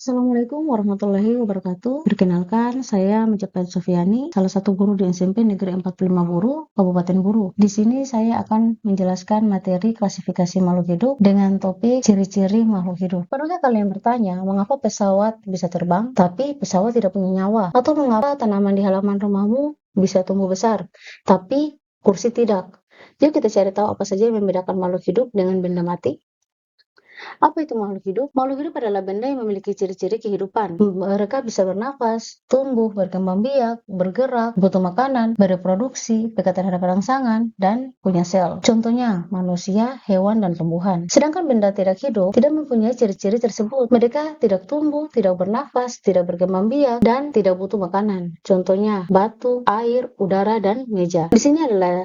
Assalamualaikum warahmatullahi wabarakatuh. Perkenalkan, saya Mencapaian Sofiani, salah satu guru di SMP Negeri 45 Buru, Kabupaten Buru. Di sini saya akan menjelaskan materi klasifikasi makhluk hidup dengan topik ciri-ciri makhluk hidup. Pernahkah kalian bertanya, mengapa pesawat bisa terbang, tapi pesawat tidak punya nyawa? Atau mengapa tanaman di halaman rumahmu bisa tumbuh besar, tapi kursi tidak? Yuk kita cari tahu apa saja yang membedakan makhluk hidup dengan benda mati. Apa itu makhluk hidup? Makhluk hidup adalah benda yang memiliki ciri-ciri kehidupan. Mereka bisa bernafas, tumbuh, berkembang biak, bergerak, butuh makanan, bereproduksi, dekat terhadap rangsangan, dan punya sel. Contohnya, manusia, hewan, dan tumbuhan. Sedangkan benda tidak hidup tidak mempunyai ciri-ciri tersebut. Mereka tidak tumbuh, tidak bernafas, tidak berkembang biak, dan tidak butuh makanan. Contohnya, batu, air, udara, dan meja. Di sini adalah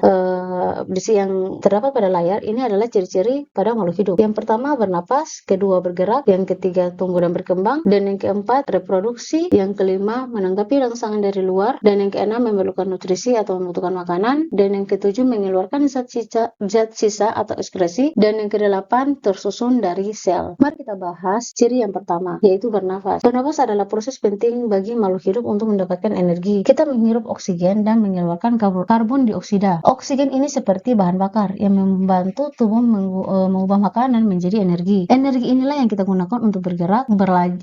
yang terdapat pada layar, ini adalah ciri-ciri pada makhluk hidup. Yang pertama bernapas, kedua bergerak, yang ketiga tumbuh dan berkembang, dan yang keempat reproduksi, yang kelima menanggapi rangsangan dari luar, dan yang keenam memerlukan nutrisi atau membutuhkan makanan, dan yang ketujuh mengeluarkan zat sisa atau ekskresi, dan yang kedelapan tersusun dari sel. Mari kita bahas ciri yang pertama, yaitu bernafas. Bernafas adalah proses penting bagi makhluk hidup untuk mendapatkan energi. Kita menghirup oksigen dan mengeluarkan karbon dioksida. Oksigen ini seperti bahan bakar yang membantu tubuh mengubah makanan menjadi energi. Energi inilah yang kita gunakan untuk bergerak,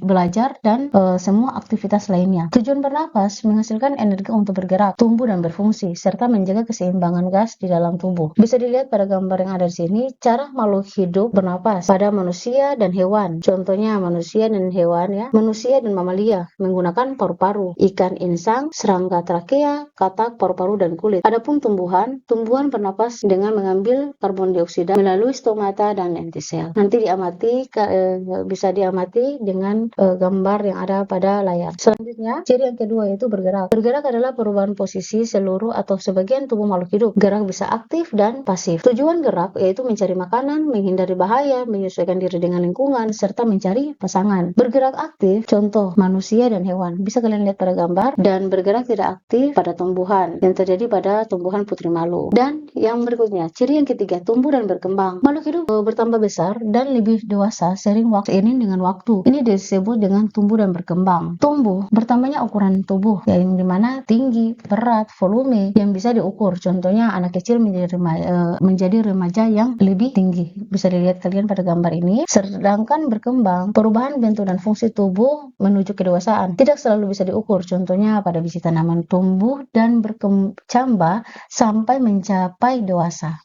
belajar, dan semua aktivitas lainnya. Tujuan bernapas menghasilkan energi untuk bergerak, tumbuh, dan berfungsi, serta menjaga keseimbangan gas di dalam tubuh. Bisa dilihat pada gambar yang ada di sini, cara makhluk hidup bernapas pada manusia dan hewan. Contohnya manusia dan hewan ya. Manusia dan mamalia menggunakan paru-paru, ikan insang, serangga trakea, katak, paru-paru, dan kulit. Adapun tumbuhan bernapas dengan mengambil karbon dioksida melalui stomata dan lentisel. Nanti bisa diamati dengan gambar yang ada pada layar. Selanjutnya, ciri yang kedua yaitu bergerak. Bergerak adalah perubahan posisi seluruh atau sebagian tubuh makhluk hidup. Gerak bisa aktif dan pasif. Tujuan gerak yaitu mencari makanan, menghindari bahaya, menyesuaikan diri dengan lingkungan, serta mencari pasangan. Bergerak aktif, contoh manusia dan hewan. Bisa kalian lihat pada gambar. Dan bergerak tidak aktif pada tumbuhan, yang terjadi pada tumbuhan putri malu. Dan yang berikutnya, ciri yang ketiga, tumbuh dan berkembang. Makhluk hidup bertambah besar dan lebih dewasa sering seiring dengan waktu. Ini disebut dengan tumbuh dan berkembang. Tumbuh, bertambahnya ukuran tubuh, yang dimana tinggi, berat, volume yang bisa diukur. Contohnya anak kecil menjadi remaja yang lebih tinggi. Bisa dilihat kalian pada gambar ini. Sedangkan berkembang, perubahan bentuk dan fungsi tubuh menuju kedewasaan tidak selalu bisa diukur. Contohnya pada biji tanaman tumbuh dan berkembang sampai mencapai dewasa.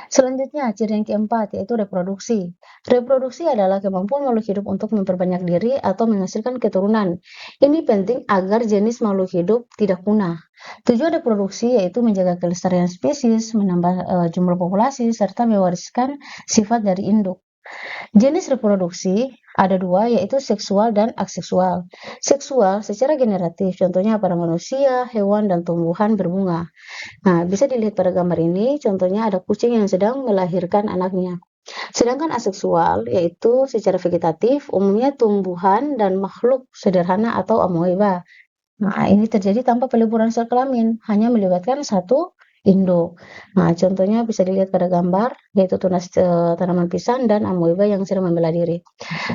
Selanjutnya, ciri yang keempat yaitu reproduksi. Reproduksi adalah kemampuan makhluk hidup untuk memperbanyak diri atau menghasilkan keturunan. Ini penting agar jenis makhluk hidup tidak punah. Tujuan reproduksi yaitu menjaga kelestarian spesies, menambah jumlah populasi, serta mewariskan sifat dari induk. Jenis reproduksi ada dua, yaitu seksual dan aseksual. Seksual secara generatif, contohnya pada manusia, hewan, dan tumbuhan berbunga. Nah, bisa dilihat pada gambar ini, contohnya ada kucing yang sedang melahirkan anaknya. Sedangkan aseksual, yaitu secara vegetatif, umumnya tumbuhan dan makhluk sederhana atau amoeba. Nah, ini terjadi tanpa peleburan sel kelamin, hanya melibatkan satu induk. Nah, contohnya bisa dilihat pada gambar, yaitu tunas tanaman pisang dan amoeba yang sedang membela diri.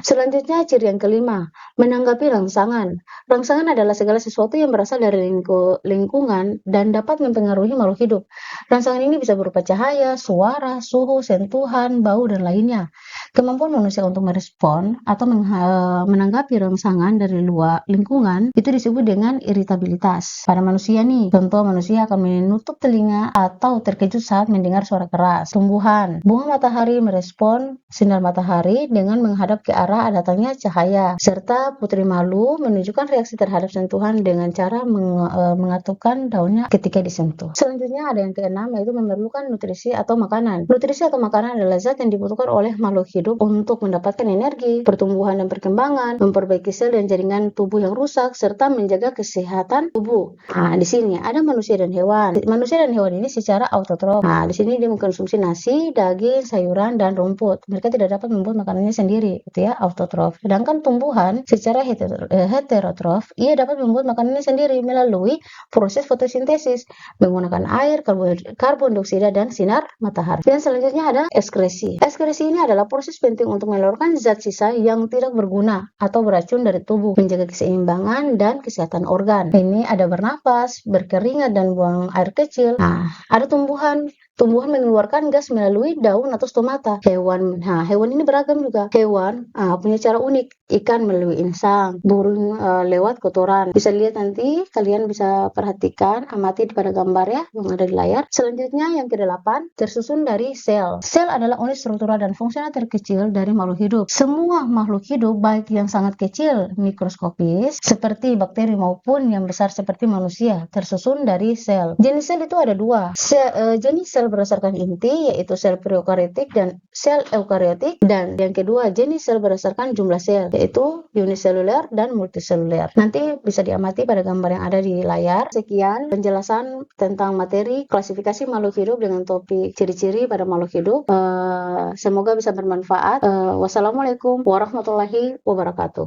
Selanjutnya, ciri yang kelima, menanggapi rangsangan. Rangsangan adalah segala sesuatu yang berasal dari lingkungan dan dapat mempengaruhi makhluk hidup. Rangsangan ini bisa berupa cahaya, suara, suhu, sentuhan, bau, dan lainnya. Kemampuan manusia untuk merespon atau menanggapi rangsangan dari luar lingkungan itu disebut dengan iritabilitas. Pada manusia nih, contoh manusia akan menutup telinga atau terkejut saat mendengar suara keras. Tumbuhan, bunga matahari merespon sinar matahari dengan menghadap ke arah datangnya cahaya, serta putri malu menunjukkan reaksi terhadap sentuhan dengan cara mengatupkan daunnya ketika disentuh. Selanjutnya ada yang keenam, yaitu memerlukan nutrisi atau makanan. Nutrisi atau makanan adalah zat yang dibutuhkan oleh makhluk hidup untuk mendapatkan energi, pertumbuhan dan perkembangan, memperbaiki sel dan jaringan tubuh yang rusak, serta menjaga kesehatan tubuh. Nah, di sini ada manusia dan hewan. Manusia dan hewan hewan ini secara autotrof. Nah, di sini dia mengkonsumsi nasi, daging, sayuran, dan rumput. Mereka tidak dapat membuat makanannya sendiri, gitu ya, autotrof. Sedangkan tumbuhan secara heterotrof, ia dapat membuat makanannya sendiri melalui proses fotosintesis menggunakan air, karbon dioksida, dan sinar matahari. Dan selanjutnya ada ekskresi. Ekskresi ini adalah proses penting untuk mengeluarkan zat sisa yang tidak berguna atau beracun dari tubuh, menjaga keseimbangan dan kesehatan organ. Ini ada bernapas, berkeringat, dan buang air kecil. Nah, ada tumbuhan mengeluarkan gas melalui daun atau stomata. Hewan ini beragam juga. Hewan punya cara unik. Ikan melalui insang, burung lewat kotoran. Bisa lihat nanti, kalian bisa perhatikan, amati pada gambar ya yang ada di layar. Selanjutnya yang ke-8, tersusun dari sel. Sel adalah unit struktural dan fungsional terkecil dari makhluk hidup. Semua makhluk hidup, baik yang sangat kecil mikroskopis seperti bakteri maupun yang besar seperti manusia, tersusun dari sel. Jenis sel itu ada dua. Jenis sel berdasarkan inti, yaitu sel prokaryotik dan sel eukaryotik, dan yang kedua jenis sel berdasarkan jumlah sel, yaitu uniseluler dan multiseluler. Nanti bisa diamati pada gambar yang ada di layar. Sekian penjelasan tentang materi klasifikasi makhluk hidup dengan topik ciri-ciri pada makhluk hidup. Semoga bisa bermanfaat. Wassalamualaikum warahmatullahi wabarakatuh.